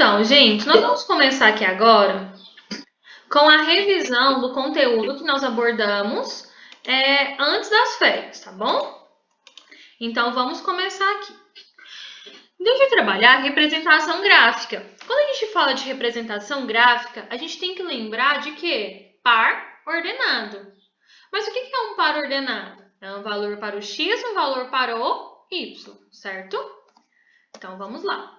Então, gente, nós vamos começar aqui agora com a revisão do conteúdo que nós abordamos antes das férias, tá bom? Então, vamos começar aqui. Deixa eu trabalhar a representação gráfica. Quando a gente fala de representação gráfica, a gente tem que lembrar de quê? Par ordenado. Mas o que é um par ordenado? É um valor para o x, um valor para o y, certo? Então, vamos lá.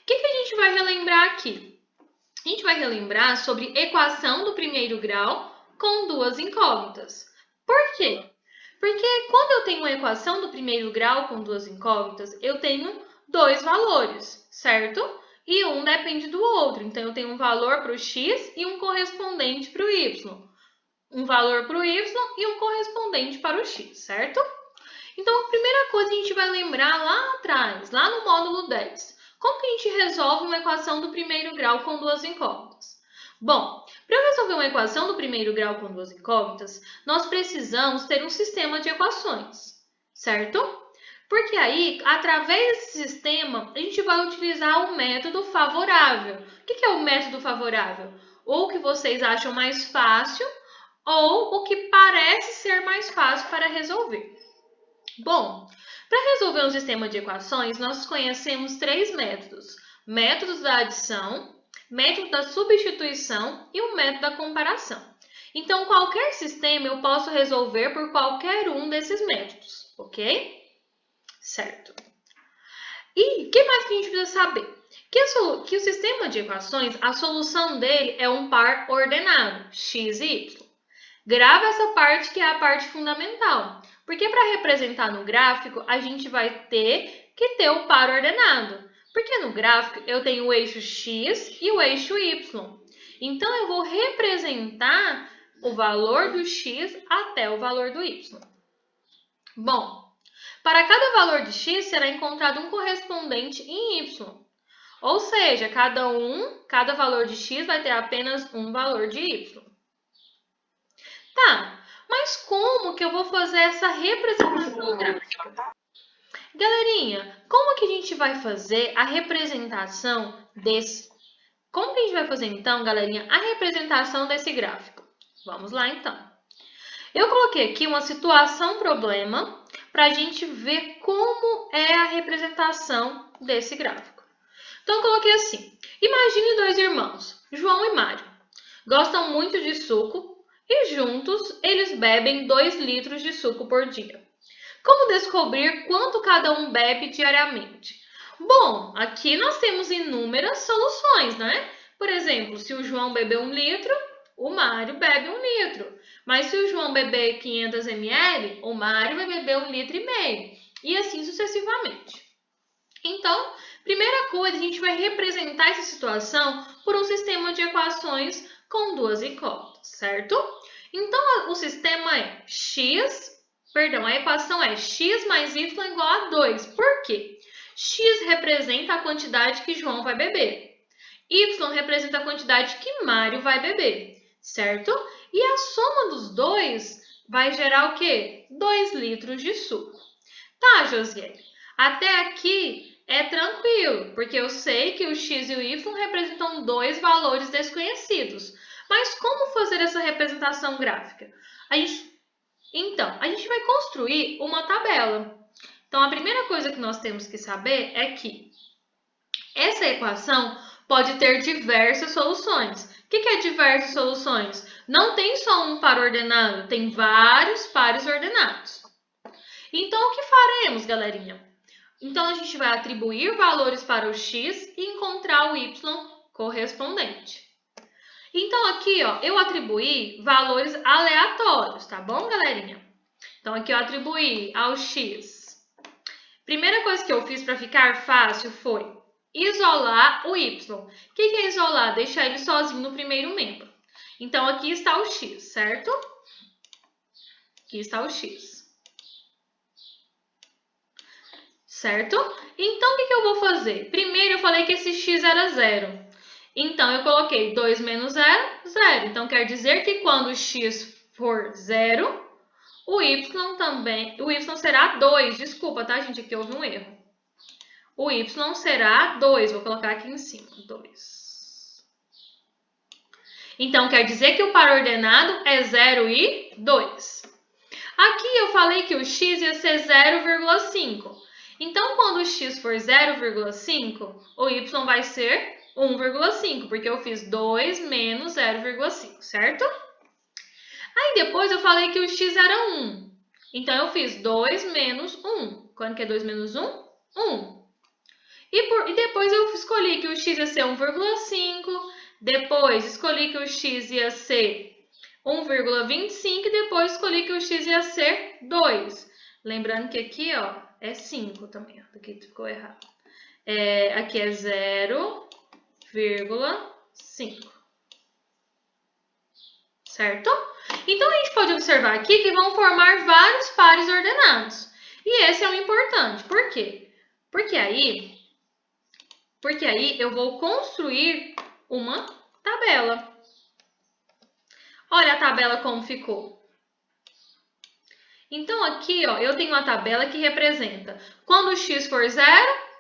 O que a gente vai relembrar aqui? A gente vai relembrar sobre equação do primeiro grau com duas incógnitas. Por quê? Porque quando eu tenho uma equação do primeiro grau com duas incógnitas, eu tenho dois valores, certo? E um depende do outro. Então, eu tenho um valor para o x e um correspondente para o y. Um valor para o y e um correspondente para o x, certo? Então, a primeira coisa que a gente vai lembrar lá atrás, lá no módulo 10. Como que a gente resolve uma equação do primeiro grau com duas incógnitas? Bom, para eu resolver uma equação do primeiro grau com duas incógnitas, nós precisamos ter um sistema de equações, certo? Porque aí, através desse sistema, a gente vai utilizar o método favorável. O que é o método favorável? Ou o que vocês acham mais fácil, ou o que parece ser mais fácil para resolver. Bom, para resolver um sistema de equações, nós conhecemos três métodos. Métodos da adição, método da substituição e o método da comparação. Então, qualquer sistema eu posso resolver por qualquer um desses métodos, ok? Certo. E o que mais que a gente precisa saber? Que o sistema de equações, a solução dele é um par ordenado, x e y. Grava essa parte que é a parte fundamental, porque para representar no gráfico, a gente vai ter que ter o par ordenado, porque no gráfico eu tenho o eixo x e o eixo y. Então, eu vou representar o valor do x até o valor do y. Bom, para cada valor de x será encontrado um correspondente em y, ou seja, cada valor de x vai ter apenas um valor de y. Tá, mas como que eu vou fazer essa representação gráfica? Galerinha, como que a gente vai fazer a representação desse... Como que a gente vai fazer, então, galerinha, a representação desse gráfico? Vamos lá, então. Eu coloquei aqui uma situação problema para a gente ver como é a representação desse gráfico. Então, eu coloquei assim. Imagine dois irmãos, João e Mário. Gostam muito de suco e juntos eles bebem 2 litros de suco por dia. Como descobrir quanto cada um bebe diariamente? Bom, aqui nós temos inúmeras soluções, né? Por exemplo, se o João beber 1 litro, o Mário bebe 1 litro. Mas se o João beber 500 ml, o Mário vai beber 1,5 litro. E assim sucessivamente. Então, primeira coisa, a gente vai representar essa situação por um sistema de equações com duas incógnitas, certo? Então, o sistema é a equação é x mais y igual a 2. Por quê? X representa a quantidade que João vai beber. Y representa a quantidade que Mário vai beber, certo? E a soma dos dois vai gerar o quê? 2 litros de suco. Tá, Josiane? Até aqui é tranquilo, porque eu sei que o x e o y representam dois valores desconhecidos. Mas como fazer essa representação gráfica? A gente vai construir uma tabela. Então, a primeira coisa que nós temos que saber é que essa equação pode ter diversas soluções. O que é diversas soluções? Não tem só um par ordenado, tem vários pares ordenados. Então, o que faremos, galerinha? Então, a gente vai atribuir valores para o x e encontrar o y correspondente. Então, aqui, ó, eu atribuí valores aleatórios, tá bom, galerinha? Então, aqui eu atribuí ao x. Primeira coisa que eu fiz para ficar fácil foi isolar o y. O que é isolar? Deixar ele sozinho no primeiro membro. Então, aqui está o x, certo? Aqui está o x. Certo? Então, o que eu vou fazer? Primeiro, eu falei que esse x era 0. Então, eu coloquei 2 menos 0, 0. Então, quer dizer que quando o x for 0, o y será 2. Desculpa, tá, gente? Aqui houve um erro. o y será 2. Vou colocar aqui em cima, 2. Então, quer dizer que o par ordenado é 0 e 2. Aqui eu falei que o x ia ser 0,5. Então, quando o x for 0,5, o y vai ser 1,5, porque eu fiz 2 menos 0,5, certo? Aí depois eu falei que o x era 1. Então, eu fiz 2 menos 1. Quanto que é 2 menos 1? 1. E depois eu escolhi que o x ia ser 1,5. Depois escolhi que o x ia ser 1,25 e depois escolhi que o x ia ser 2. Lembrando que aqui, ó, é 5 também. Ó, aqui ficou errado. Aqui é 0,5. Certo? Então, a gente pode observar aqui que vão formar vários pares ordenados. E esse é o importante. Por quê? Porque aí eu vou construir uma tabela. Olha a tabela como ficou. Então, aqui, ó, eu tenho uma tabela que representa quando o x for 0,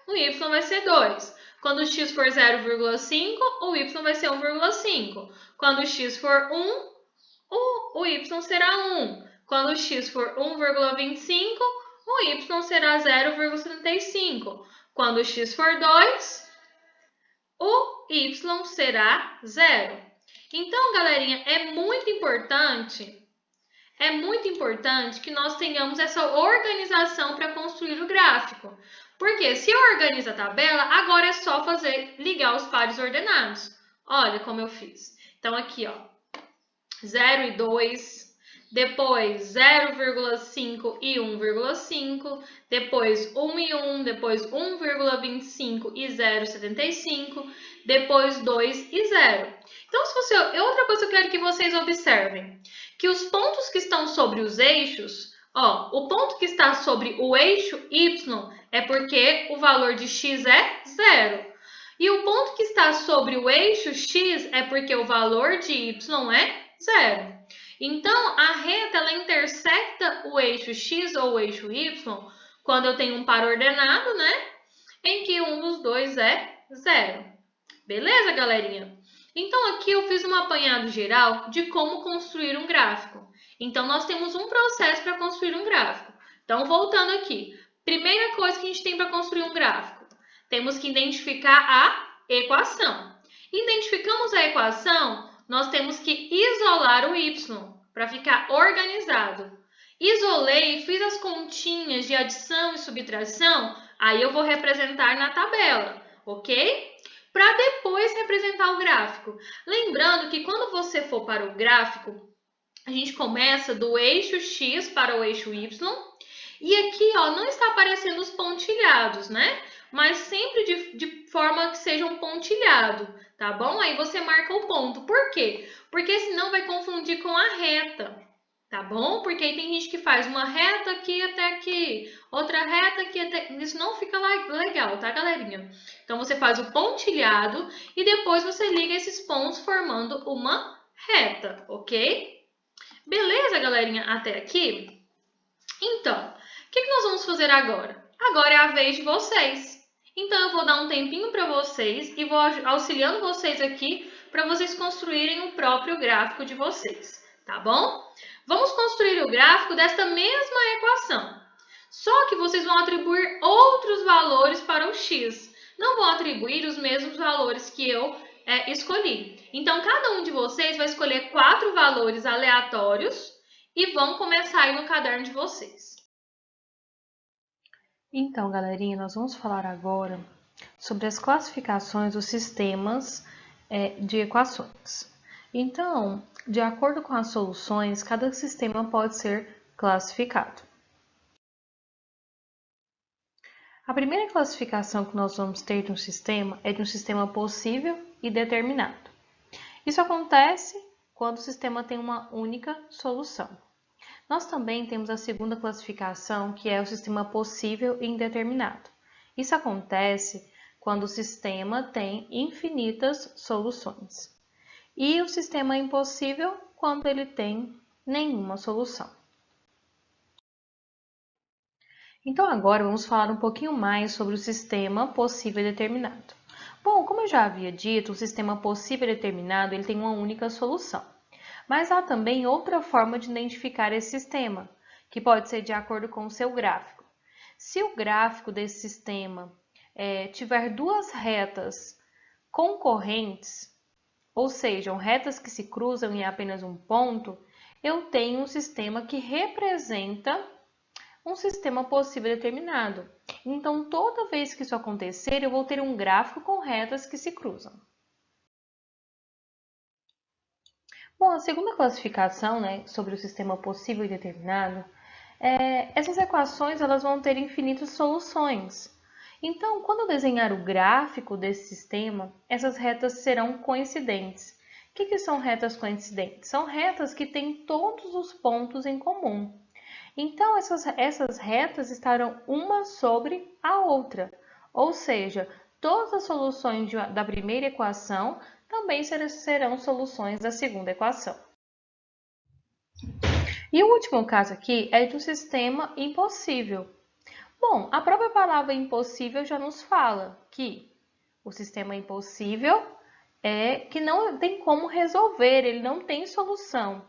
o y vai ser 2. Quando o x for 0,5, o y vai ser 1,5. Quando o x for 1, o y será 1. Quando o x for 1,25, o y será 0,75. Quando o x for 2, o y será 0. Então, galerinha, é muito importante que nós tenhamos essa organização para construir o gráfico. Porque se eu organizo a tabela, agora é só ligar os pares ordenados. Olha como eu fiz. Então, aqui, ó, 0 e 2, depois 0,5 e 1,5, depois 1 e 1, depois 1,25 e 0,75, depois 2 e 0. Então, outra coisa que eu quero que vocês observem, que os pontos que estão sobre os eixos, ó, o ponto que está sobre o eixo y é porque o valor de x é 0. E o ponto que está sobre o eixo x é porque o valor de y é 0. Então, a reta ela intersecta o eixo x ou o eixo y quando eu tenho um par ordenado, né? Em que um dos dois é 0. Beleza, galerinha? Então, aqui eu fiz um apanhado geral de como construir um gráfico. Então, nós temos um processo para construir um gráfico. Então, voltando aqui. Primeira coisa que a gente tem para construir um gráfico. Temos que identificar a equação. Identificamos a equação, nós temos que isolar o y para ficar organizado. Isolei, fiz as continhas de adição e subtração, aí eu vou representar na tabela, ok? Para depois representar o gráfico. Lembrando que quando você for para o gráfico, a gente começa do eixo x para o eixo y. E aqui, ó, não está aparecendo os pontilhados, né? Mas sempre de forma que seja um pontilhado, tá bom? Aí você marca o ponto. Por quê? Porque senão vai confundir com a reta, tá bom? Porque aí tem gente que faz uma reta aqui até aqui, outra reta aqui até... Isso não fica legal, tá, galerinha? Então, você faz o pontilhado e depois você liga esses pontos formando uma reta, ok? Beleza, galerinha? Até aqui? Então, o que nós vamos fazer agora? Agora é a vez de vocês. Então, eu vou dar um tempinho para vocês e vou auxiliando vocês aqui para vocês construírem o próprio gráfico de vocês, tá bom? Vamos construir o gráfico desta mesma equação. Só que vocês vão atribuir outros valores para o x. Não vão atribuir os mesmos valores que eu escolhi. Então, cada um de vocês vai escolher 4 valores aleatórios e vão começar aí no caderno de vocês. Então, galerinha, nós vamos falar agora sobre as classificações dos sistemas de equações. Então, de acordo com as soluções, cada sistema pode ser classificado. A primeira classificação que nós vamos ter de um sistema é de um sistema possível e determinado. Isso acontece quando o sistema tem uma única solução. Nós também temos a segunda classificação, que é o sistema possível e indeterminado. Isso acontece quando o sistema tem infinitas soluções. E o sistema impossível quando ele tem nenhuma solução. Então agora vamos falar um pouquinho mais sobre o sistema possível e determinado. Bom, como eu já havia dito, o sistema possível e determinado ele tem uma única solução. Mas há também outra forma de identificar esse sistema, que pode ser de acordo com o seu gráfico. Se o gráfico desse sistema tiver duas retas concorrentes, ou seja, retas que se cruzam em apenas um ponto, eu tenho um sistema que representa um sistema possível determinado. Então, toda vez que isso acontecer, eu vou ter um gráfico com retas que se cruzam. Bom, a segunda classificação, sobre o sistema possível e determinado, essas equações elas vão ter infinitas soluções. Então, quando eu desenhar o gráfico desse sistema, essas retas serão coincidentes. O que são retas coincidentes? São retas que têm todos os pontos em comum. Então, essas retas estarão uma sobre a outra, ou seja, todas as soluções da primeira equação também serão soluções da segunda equação. E o último caso aqui é de um sistema impossível. Bom, a própria palavra impossível já nos fala que o sistema impossível é que não tem como resolver, ele não tem solução.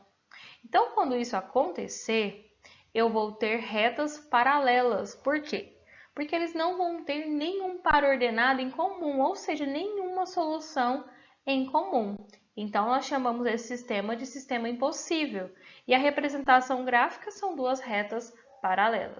Então, quando isso acontecer, eu vou ter retas paralelas. Por quê? Porque eles não vão ter nenhum par ordenado em comum, ou seja, nenhuma solução em comum. Então, nós chamamos esse sistema de sistema impossível. E a representação gráfica são duas retas paralelas.